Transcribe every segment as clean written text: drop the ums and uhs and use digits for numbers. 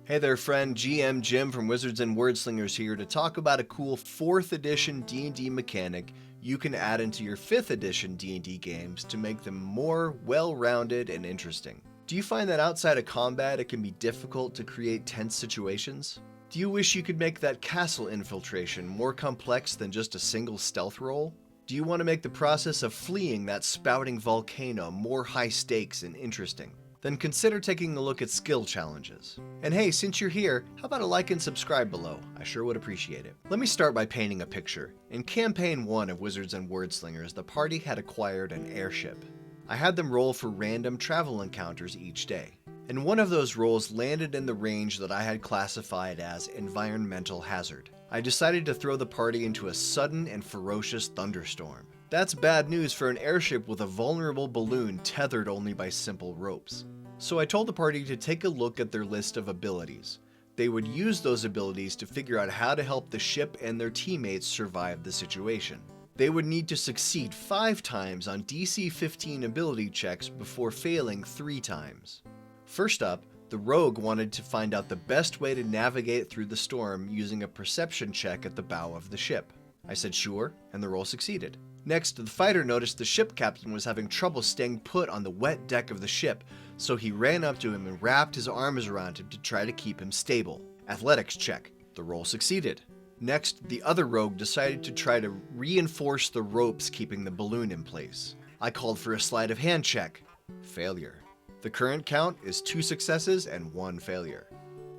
Hey there friend, GM Jim from Wizards and Wordslingers here to talk about a cool 4th edition D&D mechanic you can add into your 5th edition D&D games to make them more well-rounded and interesting. Do you find that outside of combat it can be difficult to create tense situations? Do you wish you could make that castle infiltration more complex than just a single stealth roll? Do you want to make the process of fleeing that spouting volcano more high stakes and interesting? Then consider taking a look at skill challenges. And hey, since you're here, how about a like and subscribe below? I sure would appreciate it. Let me start by painting a picture. In Campaign 1 of Wizards and Wordslingers, the party had acquired an airship. I had them roll for random travel encounters each day, and one of those rolls landed in the range that I had classified as environmental hazard. I decided to throw the party into a sudden and ferocious thunderstorm. That's bad news for an airship with a vulnerable balloon tethered only by simple ropes. So I told the party to take a look at their list of abilities. They would use those abilities to figure out how to help the ship and their teammates survive the situation. They would need to succeed 5 times on DC 15 ability checks before failing 3 times. First up, the rogue wanted to find out the best way to navigate through the storm using a perception check at the bow of the ship. I said sure, and the roll succeeded. Next, the fighter noticed the ship captain was having trouble staying put on the wet deck of the ship, so he ran up to him and wrapped his arms around him to try to keep him stable. Athletics check. The roll succeeded. Next, the other rogue decided to try to reinforce the ropes keeping the balloon in place. I called for a sleight of hand check. Failure. The current count is 2 successes and 1 failure.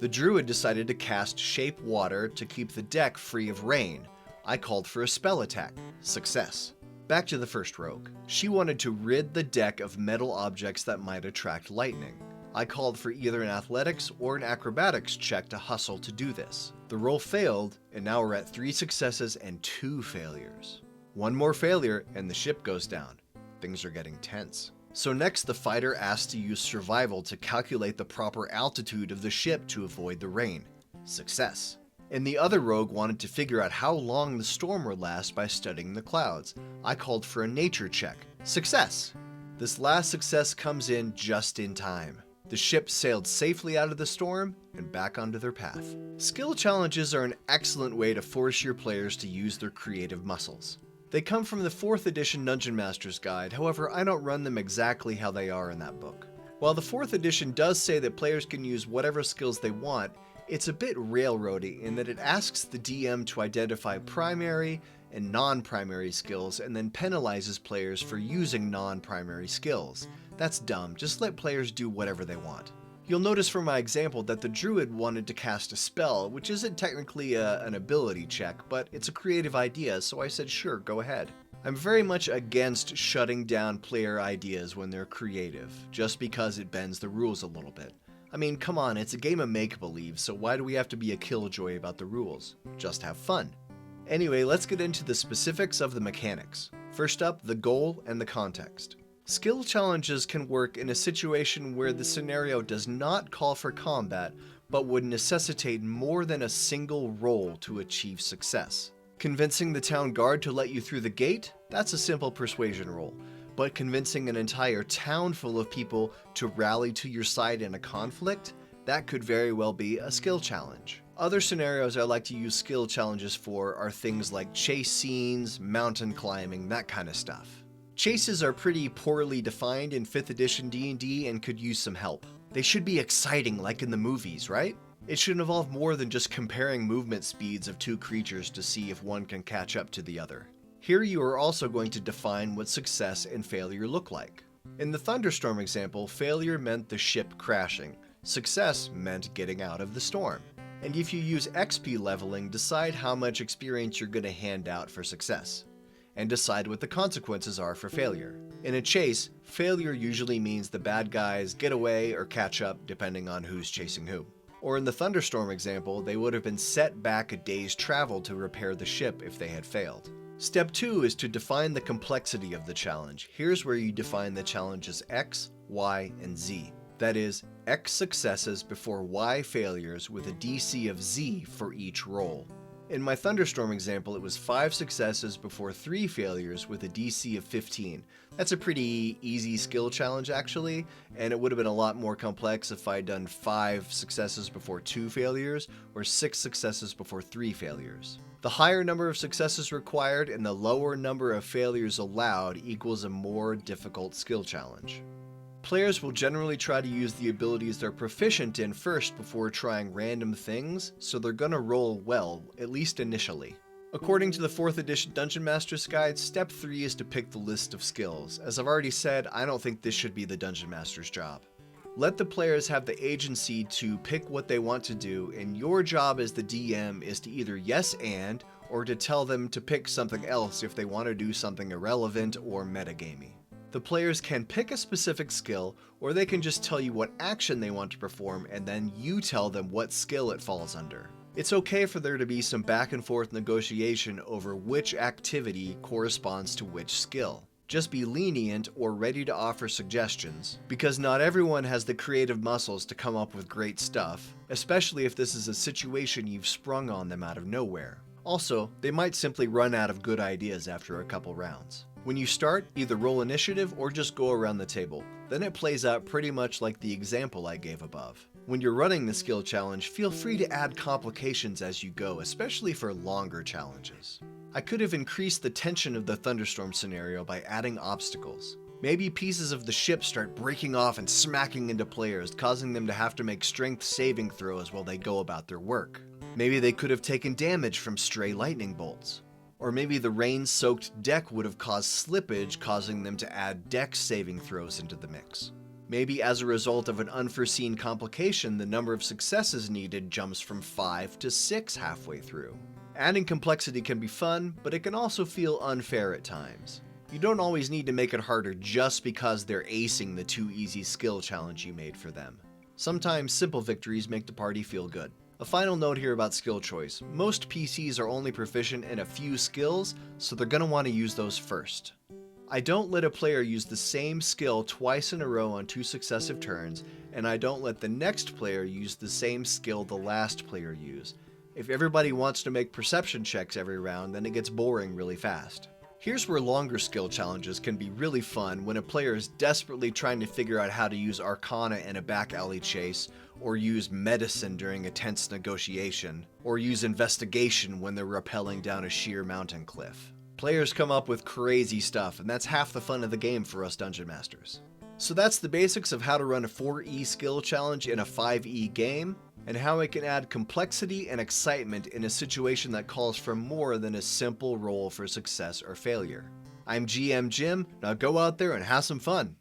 The druid decided to cast Shape Water to keep the deck free of rain. I called for a spell attack. Success. Back to the first rogue. She wanted to rid the deck of metal objects that might attract lightning. I called for either an athletics or an acrobatics check to hustle to do this. The roll failed, and now we're at 3 successes and 2 failures. 1 more failure and the ship goes down. Things are getting tense. So next the fighter asked to use survival to calculate the proper altitude of the ship to avoid the rain. Success. And the other rogue wanted to figure out how long the storm would last by studying the clouds. I called for a nature check. Success! This last success comes in just in time. The ship sailed safely out of the storm and back onto their path. Skill challenges are an excellent way to force your players to use their creative muscles. They come from the 4th edition Dungeon Master's Guide, however I don't run them exactly how they are in that book. While the 4th edition does say that players can use whatever skills they want, it's a bit railroady in that it asks the DM to identify primary and non-primary skills and then penalizes players for using non-primary skills. That's dumb, just let players do whatever they want. You'll notice from my example that the druid wanted to cast a spell, which isn't technically an ability check, but it's a creative idea, so I said sure, go ahead. I'm very much against shutting down player ideas when they're creative, just because it bends the rules a little bit. I mean, come on, it's a game of make-believe, so why do we have to be a killjoy about the rules? Just have fun. Anyway, let's get into the specifics of the mechanics. First up, the goal and the context. Skill challenges can work in a situation where the scenario does not call for combat, but would necessitate more than a single roll to achieve success. Convincing the town guard to let you through the gate? That's a simple persuasion roll. But convincing an entire town full of people to rally to your side in a conflict? That could very well be a skill challenge. Other scenarios I like to use skill challenges for are things like chase scenes, mountain climbing, that kind of stuff. Chases are pretty poorly defined in 5th edition D&D and could use some help. They should be exciting like in the movies, right? It should involve more than just comparing movement speeds of 2 creatures to see if one can catch up to the other. Here you are also going to define what success and failure look like. In the thunderstorm example, failure meant the ship crashing. Success meant getting out of the storm. And if you use XP leveling, decide how much experience you're going to hand out for success. And decide what the consequences are for failure. In a chase, failure usually means the bad guys get away or catch up depending on who's chasing who. Or in the thunderstorm example, they would have been set back a day's travel to repair the ship if they had failed. Step 2 is to define the complexity of the challenge. Here's where you define the challenge as X, Y, and Z. That is, X successes before Y failures with a DC of Z for each roll. In my Thunderstorm example, it was 5 successes before 3 failures with a DC of 15. That's a pretty easy skill challenge actually, and it would have been a lot more complex if I'd done 5 successes before 2 failures or 6 successes before 3 failures. The higher number of successes required and the lower number of failures allowed equals a more difficult skill challenge. Players will generally try to use the abilities they're proficient in first before trying random things, so they're gonna roll well, at least initially. According to the 4th edition Dungeon Master's Guide, step 3 is to pick the list of skills. As I've already said, I don't think this should be the Dungeon Master's job. Let the players have the agency to pick what they want to do, and your job as the DM is to either yes and, or to tell them to pick something else if they want to do something irrelevant or metagamey. The players can pick a specific skill, or they can just tell you what action they want to perform and then you tell them what skill it falls under. It's okay for there to be some back and forth negotiation over which activity corresponds to which skill. Just be lenient or ready to offer suggestions, because not everyone has the creative muscles to come up with great stuff, especially if this is a situation you've sprung on them out of nowhere. Also, they might simply run out of good ideas after a couple rounds. When you start, either roll initiative or just go around the table. Then it plays out pretty much like the example I gave above. When you're running the skill challenge, feel free to add complications as you go, especially for longer challenges. I could have increased the tension of the thunderstorm scenario by adding obstacles. Maybe pieces of the ship start breaking off and smacking into players, causing them to have to make strength saving throws while they go about their work. Maybe they could have taken damage from stray lightning bolts. Or maybe the rain-soaked deck would have caused slippage, causing them to add deck saving throws into the mix. Maybe as a result of an unforeseen complication, the number of successes needed jumps from 5 to 6 halfway through. Adding complexity can be fun, but it can also feel unfair at times. You don't always need to make it harder just because they're acing the too easy skill challenge you made for them. Sometimes simple victories make the party feel good. A final note here about skill choice. Most PCs are only proficient in a few skills, so they're going to want to use those first. I don't let a player use the same skill twice in a row on 2 successive turns, and I don't let the next player use the same skill the last player used. If everybody wants to make perception checks every round, then it gets boring really fast. Here's where longer skill challenges can be really fun when a player is desperately trying to figure out how to use Arcana in a back alley chase, or use Medicine during a tense negotiation, or use Investigation when they're rappelling down a sheer mountain cliff. Players come up with crazy stuff, and that's half the fun of the game for us Dungeon Masters. So that's the basics of how to run a 4E skill challenge in a 5E game, and how it can add complexity and excitement in a situation that calls for more than a simple roll for success or failure. I'm GM Jim, now go out there and have some fun!